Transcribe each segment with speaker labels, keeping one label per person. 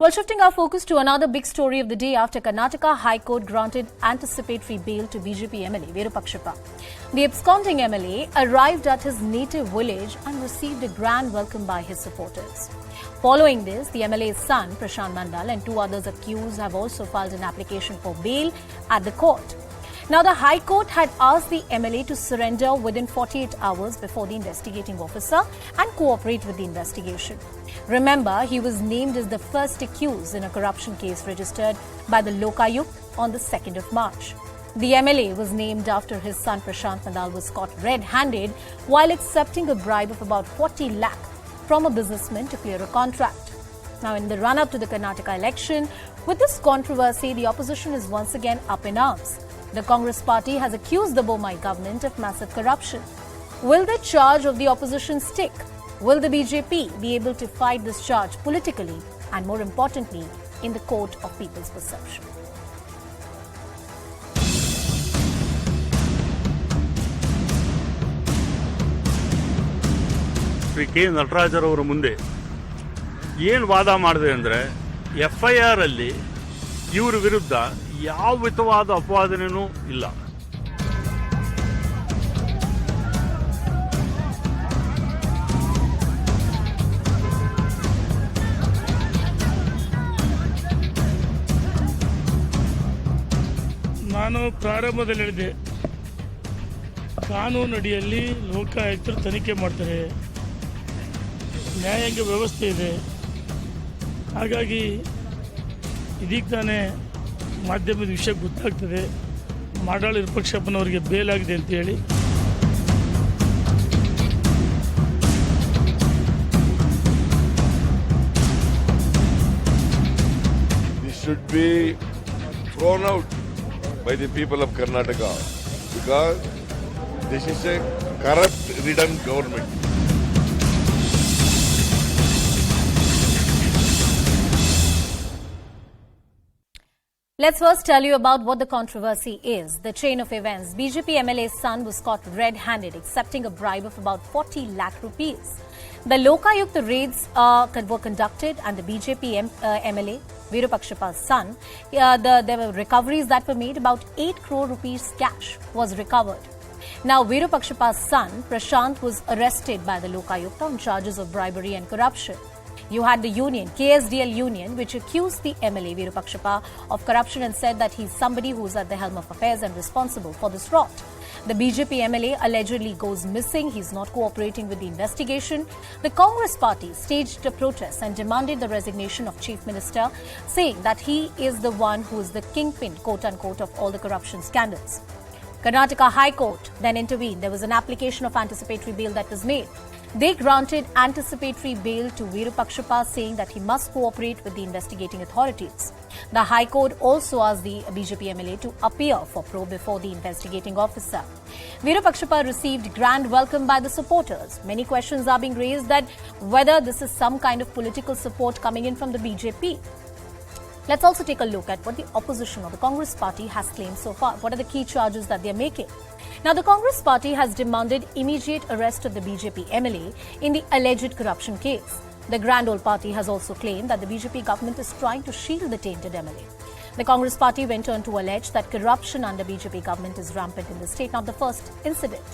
Speaker 1: Well, shifting our focus to another big story of the day after Karnataka High Court granted anticipatory bail to BJP MLA Virupakshappa. The absconding MLA arrived at his native village and received a grand welcome by his supporters. Following this, the MLA's son, Prashanth Madal, and two others accused have also filed an application for bail at the court. Now, the High Court had asked the MLA to surrender within 48 hours before the investigating officer and cooperate with the investigation. Remember, he was named as the first accused in a corruption case registered by the Lokayutka on the 2nd of March. The MLA was named after his son Prashanth Madal was caught red-handed while accepting a bribe of about 40 lakh from a businessman to clear a contract. Now, in the run-up to the Karnataka election, with this controversy, the opposition is once again up in arms. The Congress party has accused the Bommai government of massive corruption. Will the charge of the opposition stick? Will the BJP be able to fight this charge politically and, more importantly, in the court of people's perception?
Speaker 2: Shri K ನಟರಾಜರವರ ಮುಂದೆ ಏನು ವಾದ ಮಾಡಿದೆ ಅಂದರೆ FIR ಅಲ್ಲಿ ಇವರ ವಿರುದ್ಧ ಯಾವ ವಿಧವಾದ ಅಪವಾದನೂ ಇಲ್ಲ.
Speaker 3: ನಾನು ಪ್ರಾರಂಭದಲ್ಲಿ ಹೇಳಿದೆ, ಕಾನೂನು ಅಡಿಯಲ್ಲಿ ಲೋಕಾಯುಕ್ತರು ತನಿಖೆ ಮಾಡ್ತಾರೆ, ನ್ಯಾಯಾಂಗ ವ್ಯವಸ್ಥೆ ಇದೆ. ಹಾಗಾಗಿ ಇದೀಗ ತಾನೇ ಮಾಧ್ಯಮದ ವಿಷಯ ಗೊತ್ತಾಗ್ತದೆ, ಮಾಡಾಳ್ ವಿರೂಪಾಕ್ಷಪ್ಪನವರಿಗೆ ಬೇಲಾಗಿದೆ ಅಂತ ಹೇಳಿ.
Speaker 4: This should be thrown out by the people of Karnataka because this is a corrupt ridden government.
Speaker 1: Let's first tell you about what the controversy is. The chain of events. BJP MLA's son was caught red-handed accepting a bribe of about 40 lakh rupees. The Lokayutka raids were conducted and the BJP MLA Virupakshappa's son, there were recoveries that were made. About 8 crore rupees cash was recovered. Now, Virupakshappa's son, Prashanth, was arrested by the Lokayutka on charges of bribery and corruption. You had the union, KSDL union, which accused the MLA Virupakshappa of corruption and said that he's somebody who's at the helm of affairs and responsible for this rot. The BJP MLA allegedly goes missing. He's not cooperating with the investigation. The Congress party staged a protest and demanded the resignation of Chief Minister, saying that he is the one who is the kingpin, quote-unquote, of all the corruption scandals. Karnataka High Court then intervened. There was an application of anticipatory bail that was made. They granted anticipatory bail to Virupakshappa, saying that he must cooperate with the investigating authorities. The High Court also asked the BJP MLA to appear for probe before the investigating officer. Virupakshappa received grand welcome by the supporters. Many questions are being raised that whether this is some kind of political support coming in from the BJP. Let's also take a look at what the opposition or the Congress party has claimed so far. What are the key charges that they're making? Now, the Congress party has demanded immediate arrest of the BJP MLA in the alleged corruption case. The Grand Old Party has also claimed that the BJP government is trying to shield the tainted MLA. The Congress party went on to allege that corruption under BJP government is rampant in the state, not the first incident.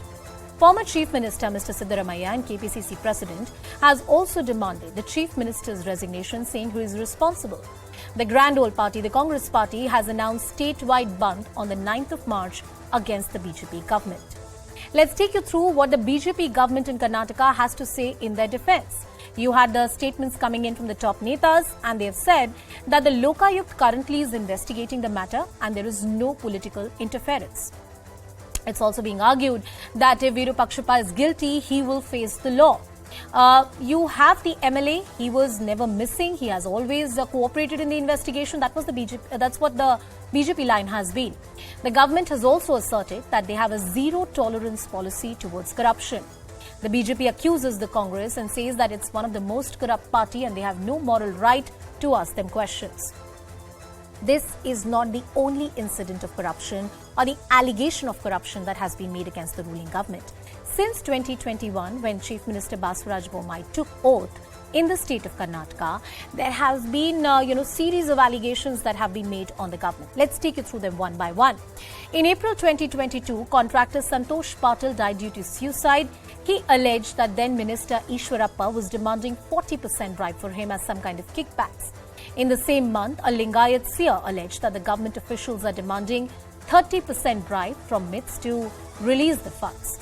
Speaker 1: Former Chief Minister Mr. Siddharamaiah and KPCC President has also demanded the Chief Minister's resignation, saying he is responsible. The Grand Old Party, the Congress party, has announced statewide band on the 9th of March against the BJP government. Let's take you through what the BJP government in Karnataka has to say in their defense. You had the statements coming in from the top netas, and they have said that the Lokayukt currently is investigating the matter and there is no political interference. It's also being argued that if Virupakshappa is guilty, he will face the law. You have the MLA. He was never missing. He has always cooperated in the investigation. That's what the BJP line has been. The government has also asserted that they have a zero tolerance policy towards corruption. The BJP accuses the Congress and says that it's one of the most corrupt party and they have no moral right to ask them questions. This is not the only incident of corruption or the allegation of corruption that has been made against the ruling government. Since 2021, when Chief Minister Bommai took oath, in the state of Karnataka, there has been, series of allegations that have been made on the government. Let's take you through them one by one. In April 2022, contractor Santosh Patil died due to suicide. He alleged that then Minister Ishwarappa was demanding 40% bribe for him as some kind of kickbacks. In the same month, a Lingayat seer alleged that the government officials are demanding 30% bribe from MITS to release the funds.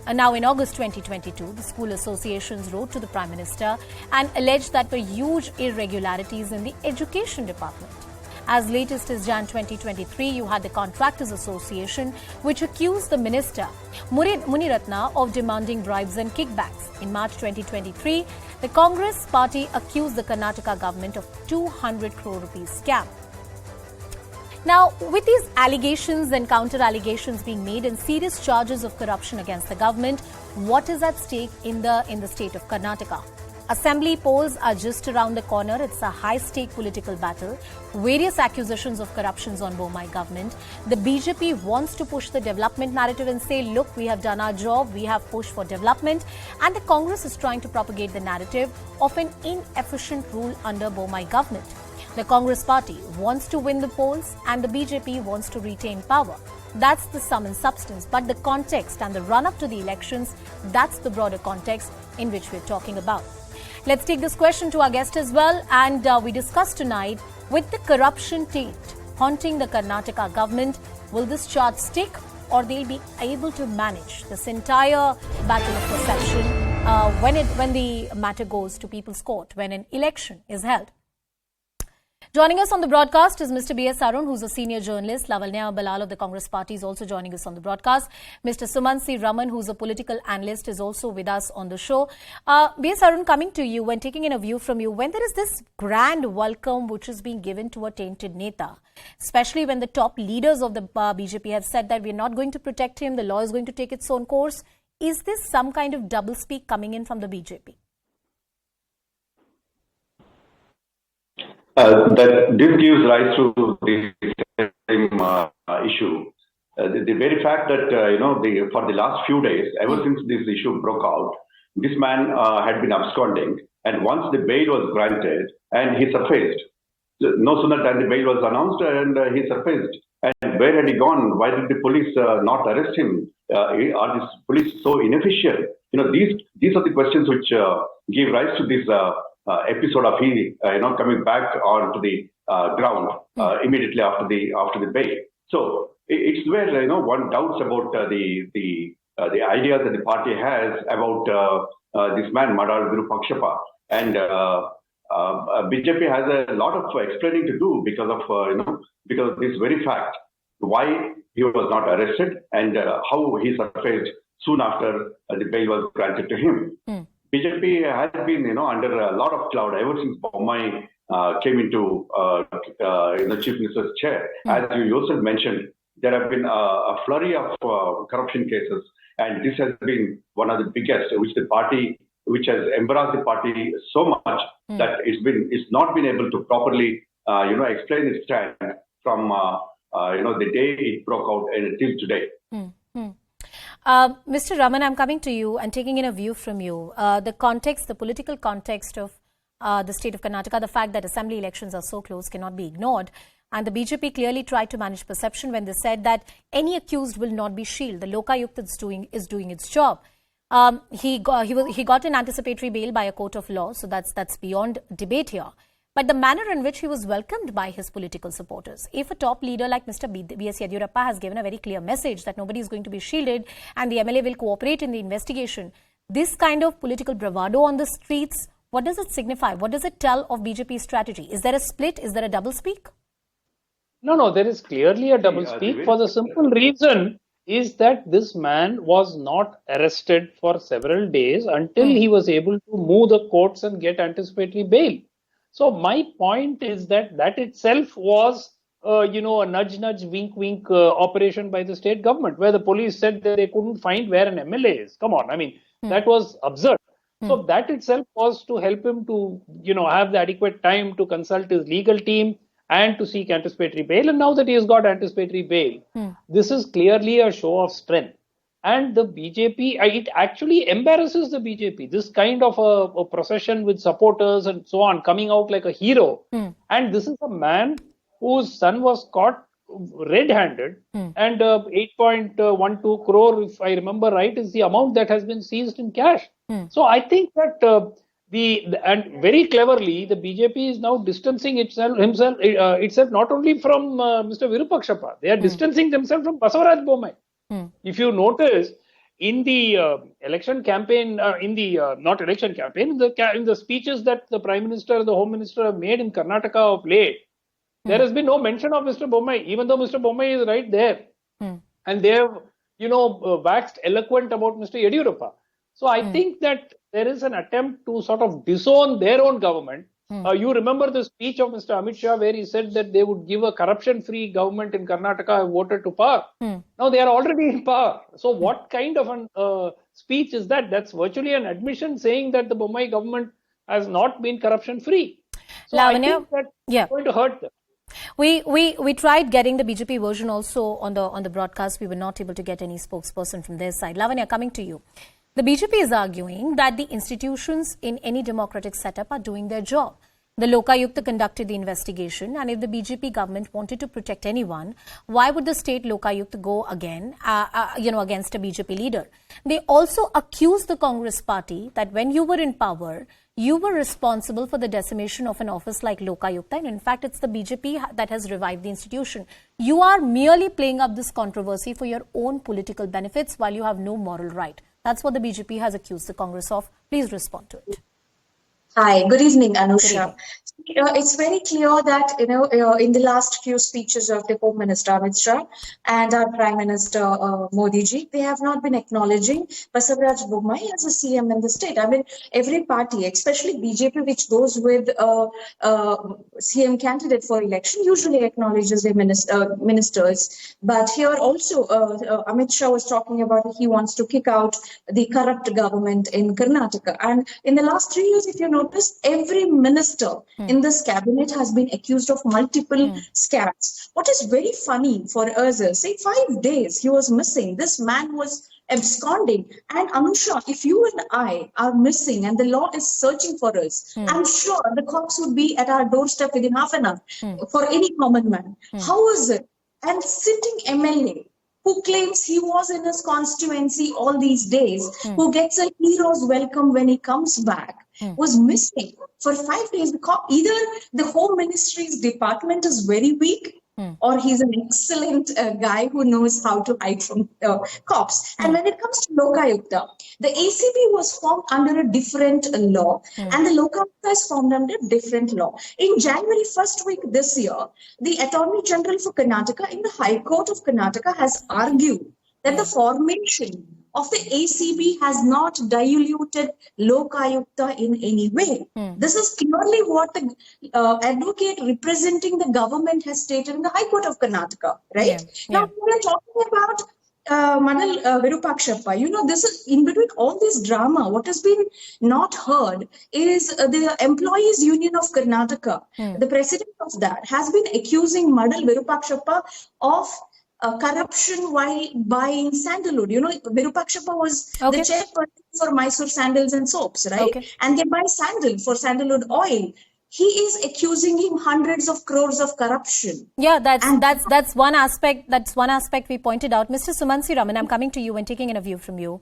Speaker 1: And now in August 2022, the school associations wrote to the Prime Minister and alleged that there were huge irregularities in the education department. As latest as Jan 2023, you had the Contractors Association, which accused the Minister, Muniratna, of demanding bribes and kickbacks. In March 2023, the Congress party accused the Karnataka government of 200 crore rupees scam. Now, with these allegations and counter-allegations being made and serious charges of corruption against the government, what is at stake in the state of Karnataka? Assembly polls are just around the corner. It's a high-stake political battle. Various accusations of corruptions on Bommai government. The BJP wants to push the development narrative and say, look, we have done our job, we have pushed for development. And the Congress is trying to propagate the narrative of an inefficient rule under Bommai government. The Congress party wants to win the polls and the BJP wants to retain power. That's the sum and substance. But the context and the run-up to the elections, that's the broader context in which we're talking about. Let's take this question to our guest as well. And we discuss tonight, with the corruption taint haunting the Karnataka government, will this charge stick or they'll be able to manage this entire battle of perception when the matter goes to people's court, when an election is held? Joining us on the broadcast is Mr. B.S. Arun, who's a senior journalist. Lavanya Balal of the Congress Party is also joining us on the broadcast. Mr. Sumansi Raman, who's a political analyst, is also with us on the show. B.S. Arun, coming to you and taking in a view from you, when there is this grand welcome which is being given to a tainted neta, especially when the top leaders of the BJP have said that we're not going to protect him, the law is going to take its own course, is this some kind of doublespeak coming in from the BJP?
Speaker 5: That this gives rise to the same issue. The very fact that for the last few days, ever since this issue broke out, this man had been absconding, and once the bail was granted, and he surfaced. No sooner than the bail was announced, and he surfaced. And where had he gone? Why did the police not arrest him? Are these police so inefficient? These are the questions which give rise to this. Episode of he coming back onto the ground immediately after the bail. So it's where one doubts about the ideas that the party has about this man Madal Virupakshappa, and BJP has a lot of explaining to do because of this very fact, why he was not arrested and how he surfaced soon after the bail was granted to him. BJP has been, under a lot of cloud ever since Bommai came into Chief Minister's chair. As you yourself mentioned, there have been a flurry of corruption cases, and this has been one of the biggest, which has embarrassed the party so much that it's not been able to properly, explain its stand from the day it broke out until today.
Speaker 1: Mr. Raman, I'm coming to you and taking in a view from you. The political context of the state of Karnataka, the fact that assembly elections are so close cannot be ignored. And the BJP clearly tried to manage perception when they said that any accused will not be shielded. The Lokayutka is doing its job. He got an anticipatory bail by a court of law, so that's beyond debate here. But the manner in which he was welcomed by his political supporters. If a top leader like Mr. B.S. Yadurappa has given a very clear message that nobody is going to be shielded and the MLA will cooperate in the investigation, this kind of political bravado on the streets, what does it signify? What does it tell of BJP's strategy? Is there a split? Is there a doublespeak?
Speaker 6: No, there is clearly a doublespeak for the simple reason is that this man was not arrested for several days until he was able to move the courts and get anticipatory bail. So my point is that itself was, a nudge, wink, operation by the state government, where the police said that they couldn't find where an MLA is. Come on, that was absurd. So that itself was to help him to, have the adequate time to consult his legal team and to seek anticipatory bail. And now that he has got anticipatory bail, this is clearly a show of strength. And the BJP, it actually embarrasses the BJP. This kind of a procession with supporters and so on, coming out like a hero. And this is a man whose son was caught red-handed, and 8.12 crore, if I remember right, is the amount that has been seized in cash. So I think that and very cleverly, the BJP is now distancing itself not only from Mr. Virupakshappa, they are distancing themselves from Basavaraj Bommai. If you notice, in the election campaign, in the speeches that the Prime Minister and the Home Minister have made in Karnataka of late, there has been no mention of Mr. Bommai, even though Mr. Bommai is right there. And they have, waxed eloquent about Mr. Yediyurappa. So I think that there is an attempt to sort of disown their own government. You remember the speech of Mr. Amit Shah where he said that they would give a corruption-free government in Karnataka have voted to power. Now they are already in power. So what kind of a speech is that? That's virtually an admission saying that the Bommai government has not been corruption-free. So I think that it's going to hurt them.
Speaker 1: We tried getting the BJP version also on the broadcast. We were not able to get any spokesperson from their side. Lavanya, coming to you. The BJP is arguing that the institutions in any democratic setup are doing their job. The Lokayutka conducted the investigation, and if the BJP government wanted to protect anyone, why would the state Lokayutka go again, against a BJP leader? They also accuse the Congress party that when you were in power, you were responsible for the decimation of an office like Lokayutka, and in fact, it's the BJP that has revived the institution. You are merely playing up this controversy for your own political benefits while you have no moral right. That's what the BJP has accused the Congress of. Please respond to it.
Speaker 7: Hi, good evening, Anusha. It's very clear that, in the last few speeches of the Home Minister Amit Shah and our Prime Minister Modi ji, they have not been acknowledging Basavaraj Bommai as a CM in the state. I mean, every party, especially BJP, which goes with CM candidate for election, usually acknowledges their ministers. But here also, Amit Shah was talking about he wants to kick out the corrupt government in Karnataka. And in the last 3 years, if you notice, every minister in this cabinet has been accused of multiple scams. What is very funny for us is, say, 5 days he was missing. This man was absconding. And Anusha, if you and I are missing and the law is searching for us, I'm sure the cops would be at our doorstep within half an hour for any common man. How is it? And sitting MLA who claims he was in his constituency all these days, who gets a hero's welcome when he comes back, was missing for 5 days. Either the Home Ministry's department is very weak, or he's an excellent guy who knows how to hide from cops. And when it comes to Lokayutka, the ACB was formed under a different law, and the Lokayutka is formed under a different law. In January 1st week this year, the Attorney General for Karnataka in the High Court of Karnataka has argued that the formation of the ACB has not diluted Lokayutka in any way. This is clearly what the advocate representing the government has stated in the High Court of Karnataka, right? Now, we are talking about Madal Virupakshappa. This is in between all this drama. What has been not heard is the Employees Union of Karnataka. The president of that has been accusing Madal Virupakshappa of corruption while buying sandalwood. Virupakshappa was the chairperson for Mysore Sandals and Soaps, right? And they buy sandalwood oil. He is accusing him hundreds of crores of corruption.
Speaker 1: Yeah, that's one aspect. That's one aspect we pointed out. Mr. Sumansi Raman, I'm coming to you and taking in a view from you.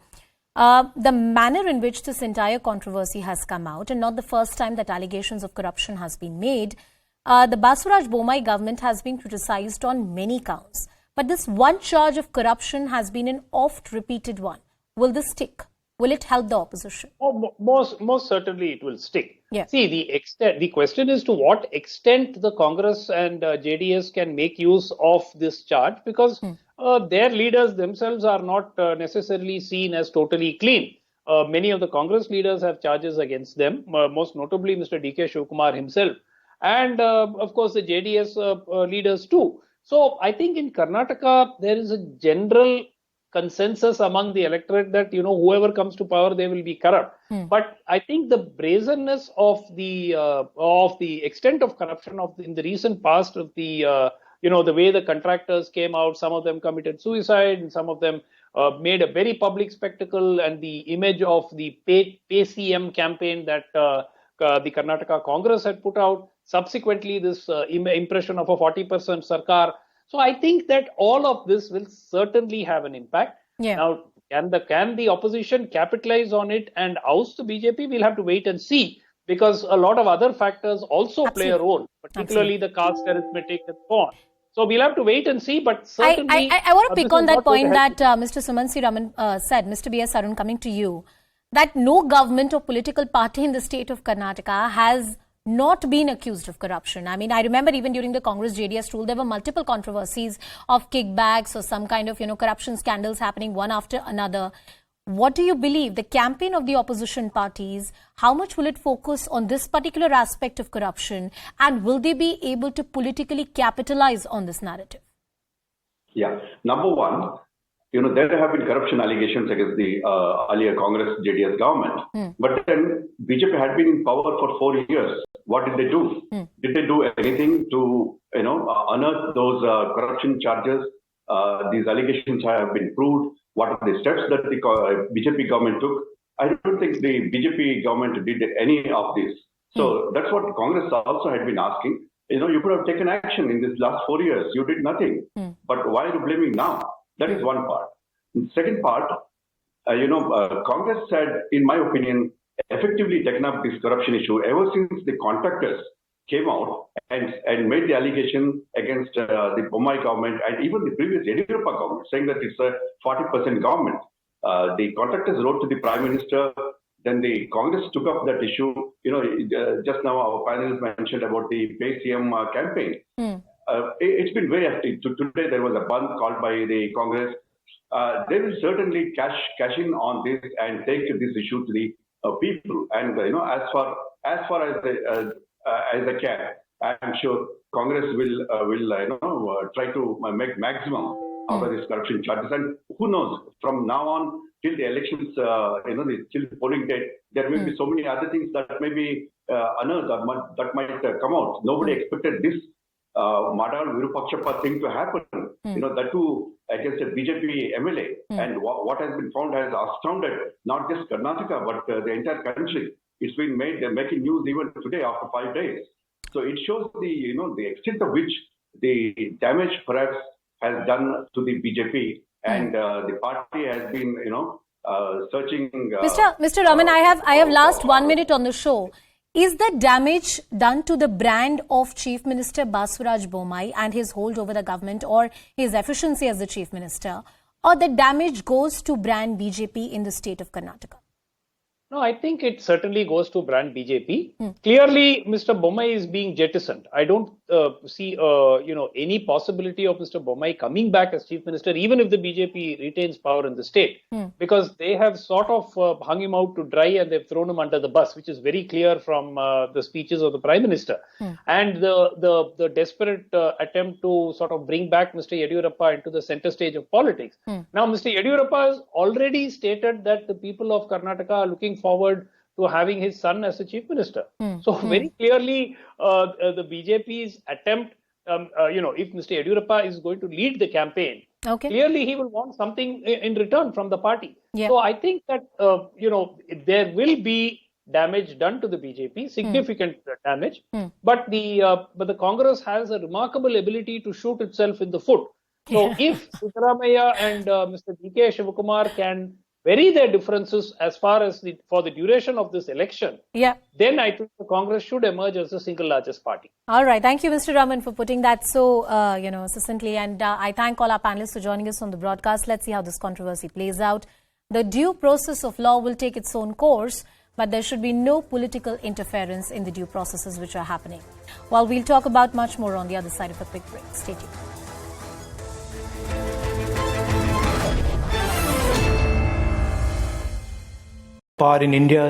Speaker 1: The manner in which this entire controversy has come out, and not the first time that allegations of corruption has been made, the Basavaraj Bommai government has been criticized on many counts. But this one charge of corruption has been an oft-repeated one. Will this stick? Will it help the opposition?
Speaker 6: Most certainly it will stick.
Speaker 1: Yeah.
Speaker 6: See, the question is to what extent the Congress and JDS can make use of this charge, because their leaders themselves are not necessarily seen as totally clean. Many of the Congress leaders have charges against them, most notably Mr. D.K. Shivkumar himself. And of course the JDS leaders too. So I think in Karnataka, there is a general consensus among the electorate that, whoever comes to power, they will be corrupt. But I think the brazenness of the extent of corruption in the recent past of the the way the contractors came out, some of them committed suicide, and some of them made a very public spectacle, and the image of the Pay CM campaign that the Karnataka Congress had put out. Subsequently, this impression of a 40% Sarkar. So I think that all of this will certainly have an impact.
Speaker 1: Yeah.
Speaker 6: Now, can the opposition capitalize on it and oust the BJP? We'll have to wait and see, because a lot of other factors also play a role, particularly the caste arithmetic and so on. So we'll have to wait and see, but certainly...
Speaker 1: I want to pick on that point that Mr. Suman Raman said, Mr. B.S. Arun, coming to you, that no government or political party in the state of Karnataka has not been accused of corruption. I mean, I remember even during the Congress-JDS rule, there were multiple controversies of kickbacks or some kind of, corruption scandals happening one after another. What do you believe? The campaign of the opposition parties, how much will it focus on this particular aspect of corruption, and will they be able to politically capitalize on this narrative?
Speaker 5: Yeah. Number one, there have been corruption allegations against the earlier Congress JDS government. But then BJP had been in power for 4 years. What did they do? Did they do anything to, unearth those corruption charges? These allegations have been proved. What are the steps that the BJP government took? I don't think the BJP government did any of this. So that's what Congress also had been asking. You could have taken action in this last 4 years. You did nothing. But why are you blaming now? That is one part. The second part, Congress had, in my opinion, effectively taken up this corruption issue ever since the contractors came out and made the allegation against the Bommai government and even the previous Yediyurappa government, saying that it's a 40% government. The contractors wrote to the Prime Minister, then the Congress took up that issue. Just now our panelists mentioned about the Pay CM campaign. It's been very active. Today there was a bandh called by the Congress. They will certainly cash in on this and take this issue to the people. And as far as they can, I'm sure Congress will try to make maximum out of these corruption charges. And who knows, from now on till the elections, till the polling date, there may be so many other things that may be unearthed that might come out. Nobody expected this Madal Virupakshappa thing to happen. That too against a BJP MLA. And what has been found has astounded not just Karnataka but the entire country. It's been making news even today after 5 days. So it shows the extent of which the damage perhaps has done to the BJP, and the party has been searching.
Speaker 1: Mr. Raman, I have last 1 minute on the show. Is the damage done to the brand of Chief Minister Basuraj Bommai and his hold over the government or his efficiency as the Chief Minister, or the damage goes to brand BJP in the state of Karnataka?
Speaker 6: No, I think it certainly goes to brand BJP. Clearly, Mr. Bommai is being jettisoned. I don't see, any possibility of Mr. Bommai coming back as Chief Minister, even if the BJP retains power in the state, because they have sort of hung him out to dry and they've thrown him under the bus, which is very clear from the speeches of the Prime Minister. And the desperate attempt to sort of bring back Mr. Yediyurappa into the center stage of politics. Now, Mr. Yediyurappa has already stated that the people of Karnataka are looking forward to having his son as a chief minister. So very clearly, the BJP's attempt, if Mr. Yediyurappa is going to lead the campaign, clearly he will want something in return from the party. So I think that, there will be damage done to the BJP, significant damage, but the Congress has a remarkable ability to shoot itself in the foot. So if Siddaramaiah and Mr. D.K. Shivakumar can vary their differences as far as for the duration of this election, then I think the Congress should emerge as the single largest party.
Speaker 1: All right. Thank you, Mr. Raman, for putting that so, succinctly. And I thank all our panelists for joining us on the broadcast. Let's see how this controversy plays out. The due process of law will take its own course, but there should be no political interference in the due processes which are happening. Well, we'll talk about much more on the other side of a quick break. Stay tuned.
Speaker 8: Power in India